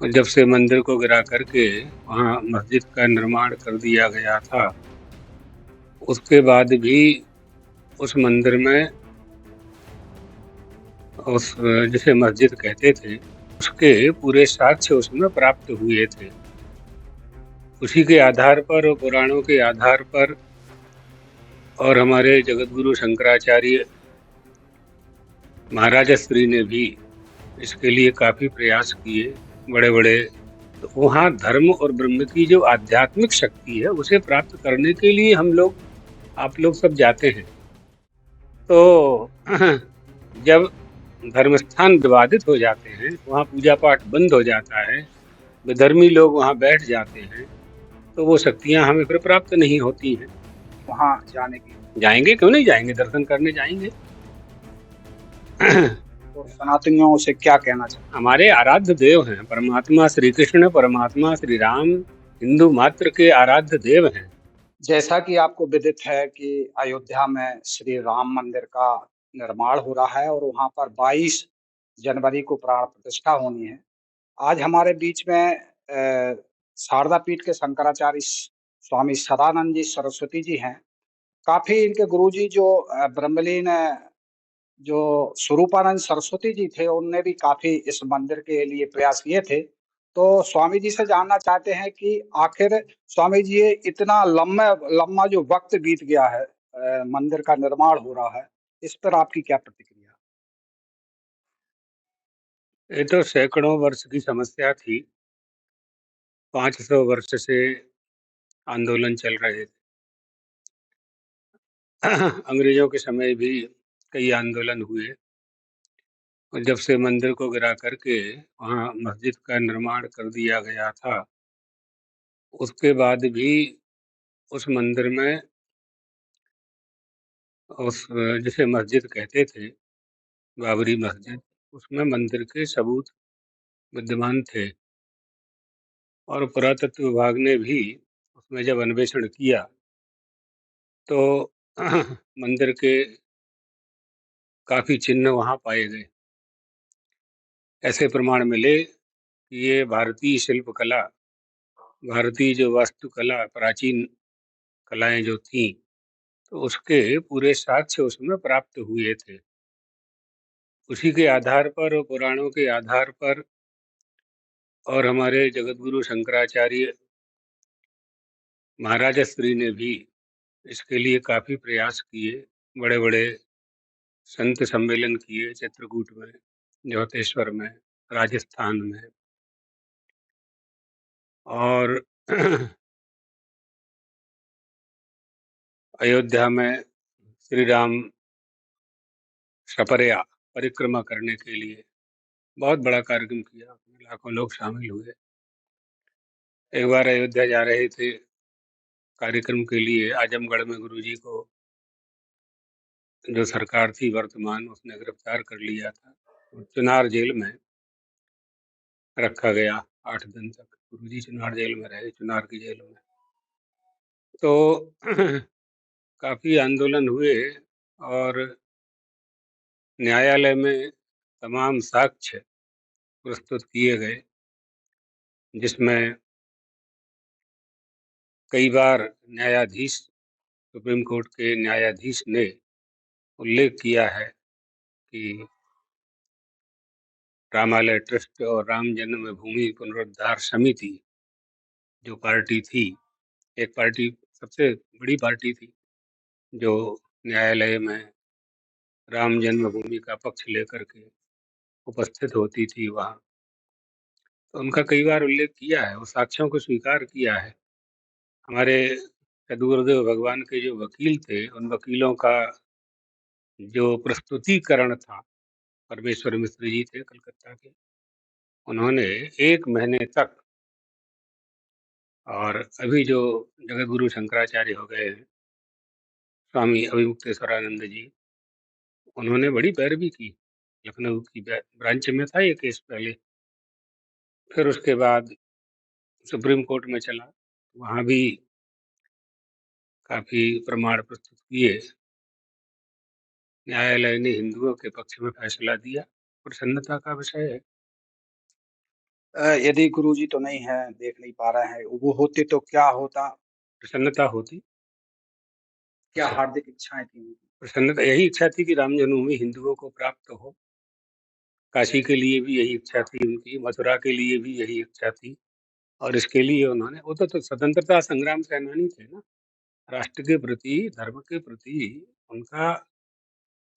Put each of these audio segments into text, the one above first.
और जब से मंदिर को गिरा करके वहाँ मस्जिद का निर्माण कर दिया गया था, उसके बाद भी उस मंदिर में उस जिसे मस्जिद कहते थे, उसके पूरे साक्ष्य उसमें प्राप्त हुए थे। उसी के आधार पर और पुराणों के आधार पर और हमारे जगतगुरु शंकराचार्य महाराज श्री ने भी इसके लिए काफी प्रयास किए, बड़े-बड़े। तो वहाँ धर्म और ब्रह्म की जो आध्यात्मिक शक्ति है, उसे प्राप्त करने के लिए आप लोग सब जाते हैं। तो जब धर्म स्थान विवादित हो जाते हैं, वहाँ पूजा पाठ बंद हो जाता है, विधर्मी लोग वहाँ बैठ जाते हैं, तो वो शक्तियाँ हमें फिर प्राप्त नहीं होती हैं। वहाँ जाने की जाएंगे, क्यों नहीं जाएंगे, दर्शन करने जाएंगे। तो सनातनियों से क्या कहना चाहते हमारे आराध्य देव हैं, परमात्मा श्री कृष्ण, परमात्मा श्री राम हिंदू मात्र के आराध्य देव हैं। हैं? जैसा कि आपको विदित है कि अयोध्या में श्री राम मंदिर का निर्माण हो रहा है और वहाँ पर 22 जनवरी को प्राण प्रतिष्ठा होनी है। आज हमारे बीच में शारदा पीठ के शंकराचार्य स्वामी सदानंद जी सरस्वती जी हैं। काफ़ी इनके गुरुजी जो ब्रह्मलीन जो स्वरूपानंद सरस्वती जी थे, उनने भी काफ़ी इस मंदिर के लिए प्रयास किए थे। तो स्वामी जी से जानना चाहते हैं कि आखिर स्वामी जी ये इतना लंबा जो वक़्त बीत गया है, मंदिर का निर्माण हो रहा है, इस पर आपकी क्या प्रतिक्रिया? ये तो सैकड़ों वर्ष की समस्या थी। 500 वर्ष से आंदोलन चल रहे थे। अंग्रेजों के समय भी कई आंदोलन हुए, और जब से मंदिर को गिरा करके वहाँ मस्जिद का निर्माण कर दिया गया था, उसके बाद भी उस मंदिर में उस जिसे मस्जिद कहते थे, बाबरी मस्जिद, उसमें मंदिर के सबूत विद्यमान थे। और पुरातत्व विभाग ने भी उसमें जब अन्वेषण किया, तो मंदिर के काफी चिन्ह वहाँ पाए गए। ऐसे प्रमाण मिले कि ये भारतीय शिल्प कला, भारतीय जो वास्तुकला, प्राचीन कलाएं जो थीं, तो उसके पूरे साक्ष्य उसमें प्राप्त हुए थे। उसी के आधार पर और पुराणों के आधार पर और हमारे जगतगुरु शंकराचार्य महाराज श्री ने भी इसके लिए काफी प्रयास किए, बड़े-बड़े संत सम्मेलन किए, चित्रकूट में, ज्योतेश्वर में, राजस्थान में। और अयोध्या में श्री राम सपरिया परिक्रमा करने के लिए बहुत बड़ा कार्यक्रम किया, उसमें लाखों लोग शामिल हुए। एक बार अयोध्या जा रहे थे कार्यक्रम के लिए, आजमगढ़ में गुरुजी को जो सरकार थी वर्तमान, उसने गिरफ्तार कर लिया था। चुनार जेल में रखा गया 8 दिन तक। गुरुजी चुनार जेल में रहे, चुनार की जेल में। तो काफी आंदोलन हुए और न्यायालय में तमाम साक्ष्य प्रस्तुत किए गए, जिसमें कई बार न्यायाधीश, सुप्रीम कोर्ट के न्यायाधीश ने उल्लेख किया है कि रामालय ट्रस्ट और राम जन्मभूमि पुनरुद्धार समिति जो पार्टी थी, एक पार्टी सबसे बड़ी पार्टी थी जो न्यायालय में राम जन्मभूमि का पक्ष लेकर के उपस्थित होती थी वहाँ। तो उनका कई बार उल्लेख किया है, उस साक्ष्यों को स्वीकार किया है। हमारे सदगुरुदेव भगवान के जो वकील थे, उन वकीलों का जो प्रस्तुतिकरण था, परमेश्वर मिश्र जी थे कलकत्ता के, उन्होंने 1 महीने तक, और अभी जो जगतगुरु शंकराचार्य हो गए हैं, स्वामी अभिमुक्तेश्वरानंद जी, उन्होंने बड़ी पैरवी की। लखनऊ की ब्रांच में था ये केस पहले, फिर उसके बाद सुप्रीम कोर्ट में चला, वहाँ भी काफ़ी प्रमाण प्रस्तुत किए। न्यायालय ने हिंदुओं के पक्ष में फैसला दिया। प्रसन्नता का विषय है। यदि गुरुजी तो नहीं है, देख नहीं पा रहे हैं, वो होते तो क्या होता? प्रसन्नता होती। क्या प्रसन्न हार्दिक इच्छाएँ थी उनकी? प्रसन्नता यही इच्छा थी कि राम जन्मभूमि हिंदुओं को प्राप्त हो। काशी के लिए भी यही इच्छा थी उनकी, मथुरा के लिए भी यही इच्छा थी और इसके लिए उन्होंने वो तो स्वतंत्रता संग्राम सेनानी थे ना। राष्ट्र के प्रति, धर्म के प्रति उनका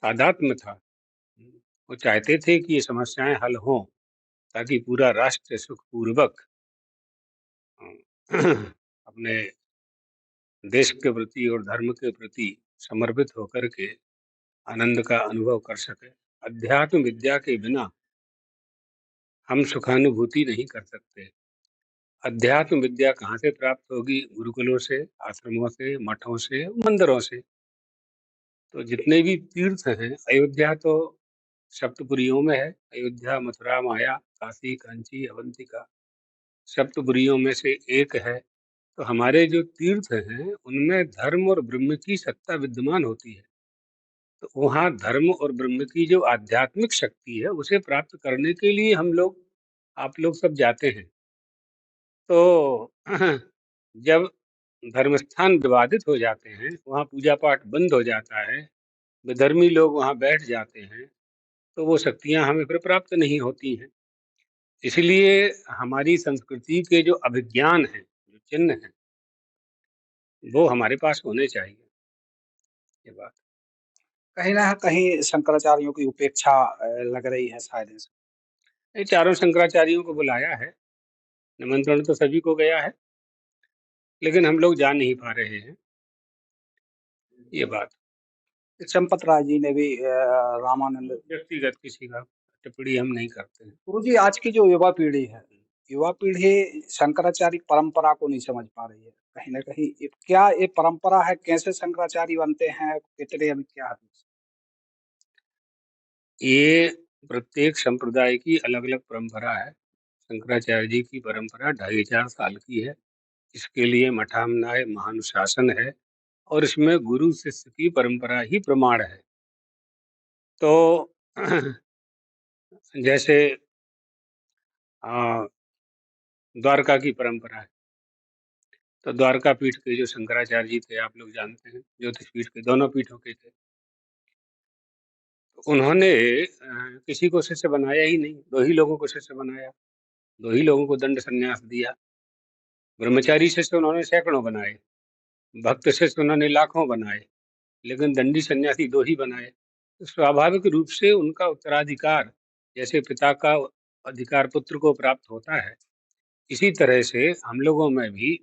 तादात्म्य था। वो चाहते थे कि ये समस्याएँ हल हों ताकि पूरा राष्ट्र सुखपूर्वक अपने देश के प्रति और धर्म के प्रति समर्पित होकर के आनंद का अनुभव कर सके। अध्यात्म विद्या के बिना हम सुखानुभूति नहीं कर सकते। अध्यात्म विद्या कहाँ से प्राप्त होगी? गुरुकुलों से, आश्रमों से, मठों से, मंदिरों से। तो जितने भी तीर्थ हैं, अयोध्या तो सप्तपुरियों में है। अयोध्या, मथुरा, माया, काशी, कांची, अवंतिका सप्तपुरियों में से एक है। तो हमारे जो तीर्थ हैं, उनमें धर्म और ब्रह्म की सत्ता विद्यमान होती है। तो वहाँ धर्म और ब्रह्म की जो आध्यात्मिक शक्ति है, उसे प्राप्त करने के लिए हम लोग, आप लोग सब जाते हैं। तो जब धर्मस्थान विवादित हो जाते हैं, वहाँ पूजा पाठ बंद हो जाता है, विधर्मी लोग वहाँ बैठ जाते हैं, तो वो शक्तियाँ हमें फिर प्राप्त नहीं होती हैं। इसलिए हमारी संस्कृति के जो अभिज्ञान हैं, जो चिन्ह हैं, वो हमारे पास होने चाहिए। ये बात। कहीं न कहीं शंकराचार्यों की उपेक्षा लग रही है शायद इस। ये चारों शंकराचार्यों को बुलाया है, निमंत्रण तो सभी को गया है, लेकिन हम लोग जा नहीं पा रहे हैं। ये बात। चंपत राय जी ने भी रामानंद। व्यक्तिगत किसी का टिप्पणी हम नहीं करते हैं। गुरुजी आज की जो युवा पीढ़ी है, युवा पीढ़ी शंकराचार्य परंपरा को नहीं समझ पा रही है। कहीं न कहीं क्या ये परंपरा है? कैसे शंकराचार्य बनते हैं? कितने अभी क्या है? ये प्रत्येक संप्रदाय की अलग-अलग परंपरा है। शंकराचार्य जी की परंपरा 2500 साल की है। इसके लिए मठामनाय महानुशासन है और इसमें गुरु शिष्य की परंपरा ही प्रमाण है। तो जैसे द्वारका की परंपरा है, तो द्वारका पीठ के जो शंकराचार्य जी थे, आप लोग जानते हैं, ज्योतिष पीठ के दोनों पीठों के थे। उन्होंने किसी को शिष्य बनाया ही नहीं, 2 ही लोगों को शिष्य बनाया, 2 ही लोगों को दंड संन्यास दिया। ब्रह्मचारी शिष्य उन्होंने सैकड़ों बनाए, भक्त शिष्य उन्होंने लाखों बनाए, लेकिन दंडी सन्यासी 2 ही बनाए। तो स्वाभाविक रूप से उनका उत्तराधिकार, जैसे पिता का अधिकार पुत्र को प्राप्त होता है, इसी तरह से हम लोगों में भी,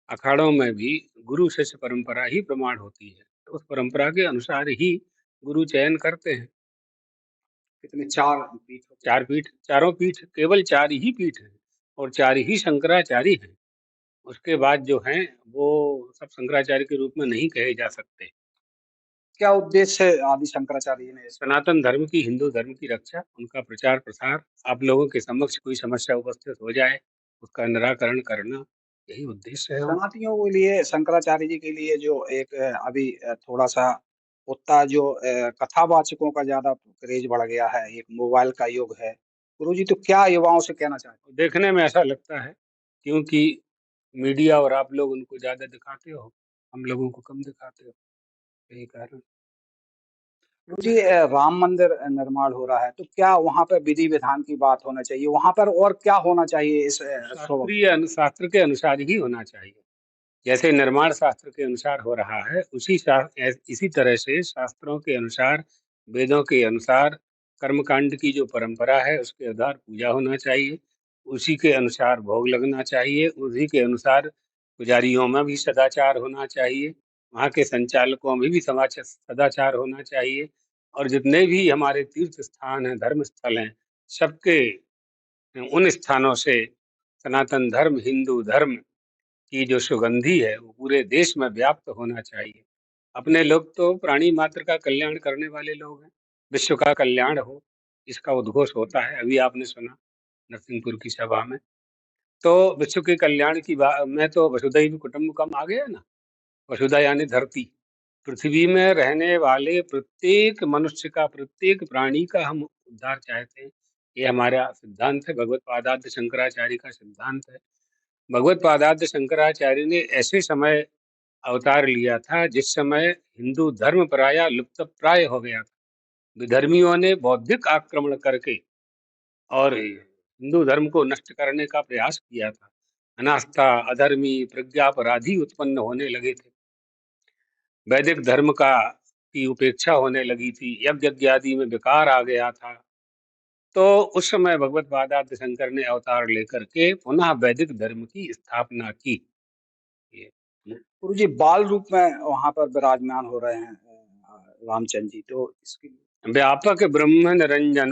अखाड़ों में भी गुरु शिष्य परंपरा ही प्रमाण होती है। तो उस परंपरा के अनुसार ही गुरु चयन करते हैं। कितने 4 पीठ होते हैं। 4 पीठ, चारों पीठ, केवल 4 ही पीठ हैं और 4 ही शंकराचार्य हैं। उसके बाद जो हैं, वो सब शंकराचार्य के रूप में नहीं कहे जा सकते। क्या उद्देश्य है आदि शंकराचार्य जी ने इस। सनातन धर्म की, हिंदू धर्म की रक्षा, उनका प्रचार प्रसार, आप लोगों के समक्ष कोई समस्या उपस्थित हो जाए, उसका निराकरण करना, यही उद्देश्य है उनका। शरणार्थियों के लिए शंकराचार्य जी के लिए जो एक अभी थोड़ा-सा उतना जो कथावाचकों का ज़्यादा क्रेज़ बढ़ गया है, एक मोबाइल का युग है। गुरुजी तो क्या युवाओं से कहना चाहते हैं? देखने में ऐसा लगता है, क्योंकि मीडिया और आप लोग उनको ज़्यादा दिखाते हो, हम लोगों को कम दिखाते हो, यही कारण। गुरुजी राम मंदिर निर्माण हो रहा है, तो क्या वहाँ पे विधि-विधान की बात होना चाहिए? वहाँ पर और क्या होना चाहिए इस शास्त्र के अनुसार ही होना चाहिए। जैसे निर्माण शास्त्र के अनुसार हो रहा है, इसी तरह से शास्त्रों के अनुसार, वेदों के अनुसार, कर्मकांड की जो परंपरा है, उसके आधार पूजा होना चाहिए। उसी के अनुसार भोग लगना चाहिए, उसी के अनुसार पुजारियों में भी सदाचार होना चाहिए, वहाँ के संचालकों में भी सदाचार होना चाहिए और जितने भी हमारे तीर्थ स्थान हैं, धर्म स्थल हैं, सबके उन स्थानों से सनातन धर्म, हिंदू धर्म की जो सुगंधी है, वो पूरे देश में व्याप्त होना चाहिए। अपने लोग तो प्राणी मात्र का कल्याण करने वाले लोग हैं। विश्व का कल्याण हो, इसका उद्घोष होता है। अभी आपने सुना नरसिंहपुर की सभा में। तो विश्व के कल्याण की में तो वसुधैव कुटुंबकम आ गया ना। वसुधा यानी धरती। पृथ्वी में रहने वाले प्रत्येक मनुष्य का, प्रत्येक प्राणी का हम उद्धार चाहते हैं। ये हमारा सिद्धांत है, भगवत पादाद्य शंकराचार्य का सिद्धांत है। भगवत पादाद्य शंकराचार्य ने ऐसे समय अवतार लिया था जिस समय हिंदू धर्म प्राय लुप्त प्राय हो गया था। विधर्मियों ने बौद्धिक आक्रमण करके और हिंदू धर्म को नष्ट करने का प्रयास किया था। अनास्था, अधर्मी, प्रज्ञापराधी उत्पन्न होने लगे थे। वैदिक धर्म का की उपेक्षा होने लगी थी। यज्ञ आदि में विकार आ गया था। तो उस समय भगवत पादार्थ शंकर ने अवतार लेकर के पुनः वैदिक धर्म की स्थापना की। ये गुरु जी बाल रूप में वहां पर विराजमान हो रहे हैं रामचंद्र जी, तो इसके व्यापक ब्रह्म निरंजन,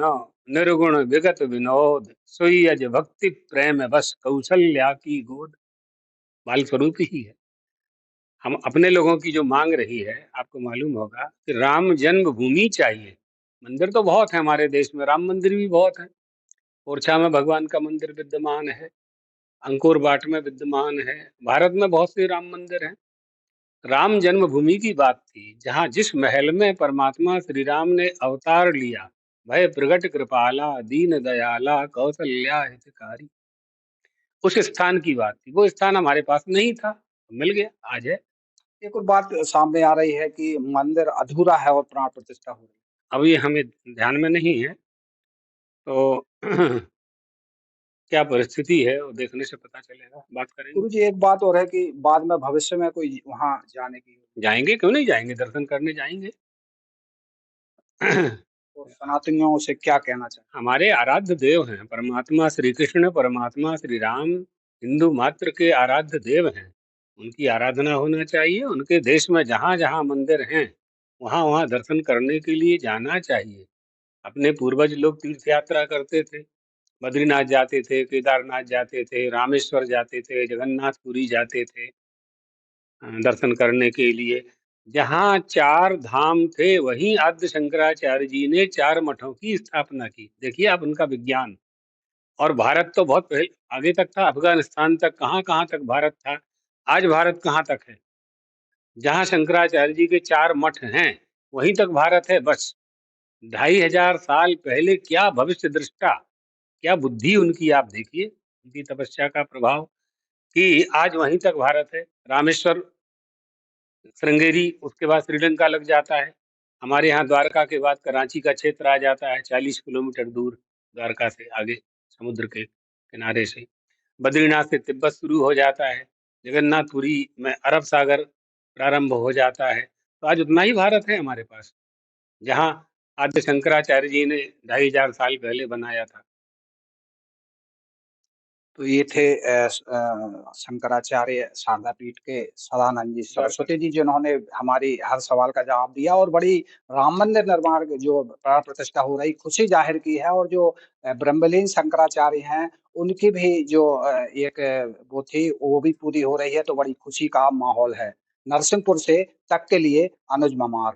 निर्गुण विगत विनोद, सोई भक्ति प्रेम बस कौशल्या की गोद। बाल स्वरूप ही है। हम अपने लोगों की जो मांग रही है, आपको मालूम होगा कि राम जन्मभूमि चाहिए। मंदिर तो बहुत है हमारे देश में, राम मंदिर भी बहुत है। ओरछा में भगवान का मंदिर विद्यमान है, अंकोर बाट में विद्यमान है। भारत में बहुत से राम मंदिर हैं। राम जन्मभूमि की बात थी, जहाँ जिस महल में परमात्मा श्री राम ने अवतार लिया, भय प्रगट कृपाला दीन दयाला कौशल्या हितकारी, उस स्थान की बात थी। वो स्थान हमारे पास नहीं था, मिल गया, आज है। एक और बात सामने आ रही है कि मंदिर अधूरा है और प्राण प्रतिष्ठा हो रही है। अब ये हमें ध्यान में नहीं है, तो क्या परिस्थिति है वो देखने से पता चलेगा, बात करेंगे। गुरु जी एक बात और है कि बाद में भविष्य में कोई वहां जाने की जाएंगे, क्यों नहीं जाएंगे, दर्शन करने जाएंगे। और सनातनियों से क्या कहना चाहिए? हमारे आराध्य देव हैं परमात्मा श्री कृष्ण, परमात्मा श्री राम, हिंदू मात्र के आराध्य देव हैं। उनकी आराधना होना चाहिए। उनके देश में जहाँ जहाँ मंदिर हैं, वहाँ वहाँ दर्शन करने के लिए जाना चाहिए। अपने पूर्वज लोग तीर्थ यात्रा करते थे, बद्रीनाथ जाते थे, केदारनाथ जाते थे, रामेश्वर जाते थे, जगन्नाथपुरी जाते थे दर्शन करने के लिए। जहाँ चार धाम थे, वहीं आद्य शंकराचार्य जी ने चार मठों की स्थापना की। देखिए आप उनका विज्ञान। और भारत तो बहुत पहले आगे तक था, अफगानिस्तान तक, कहाँ कहाँ तक भारत था। आज भारत कहाँ तक है? जहाँ शंकराचार्य जी के चार मठ हैं, वहीं तक भारत है बस। 2500 साल पहले क्या भविष्य दृष्टा, क्या बुद्धि उनकी, आप देखिए उनकी तपस्या का प्रभाव कि आज वहीं तक भारत है। रामेश्वर, श्रृंगेरी, उसके बाद श्रीलंका लग जाता है। हमारे यहाँ द्वारका के बाद कराची का क्षेत्र आ जाता है, 40 किलोमीटर दूर द्वारका से आगे, समुद्र के किनारे से। बद्रीनाथ से तिब्बत शुरू हो जाता है, जगन्नाथपुरी में अरब सागर प्रारंभ हो जाता है। तो आज उतना ही भारत है हमारे पास, जहाँ आद्य शंकराचार्य जी ने 2500 साल पहले बनाया था। तो ये थे शंकराचार्य शारदा पीठ के सदानंद जी सरस्वती जी, जिन्होंने हमारी हर सवाल का जवाब दिया और बड़ी राम मंदिर निर्माण जो प्राण प्रतिष्ठा हो रही खुशी जाहिर की है। और जो ब्रह्मलीन शंकराचार्य हैं उनकी भी जो एक वो थी वो भी पूरी हो रही है, तो बड़ी खुशी का माहौल है। नरसिंहपुर से तक के लिए अनुज ममार।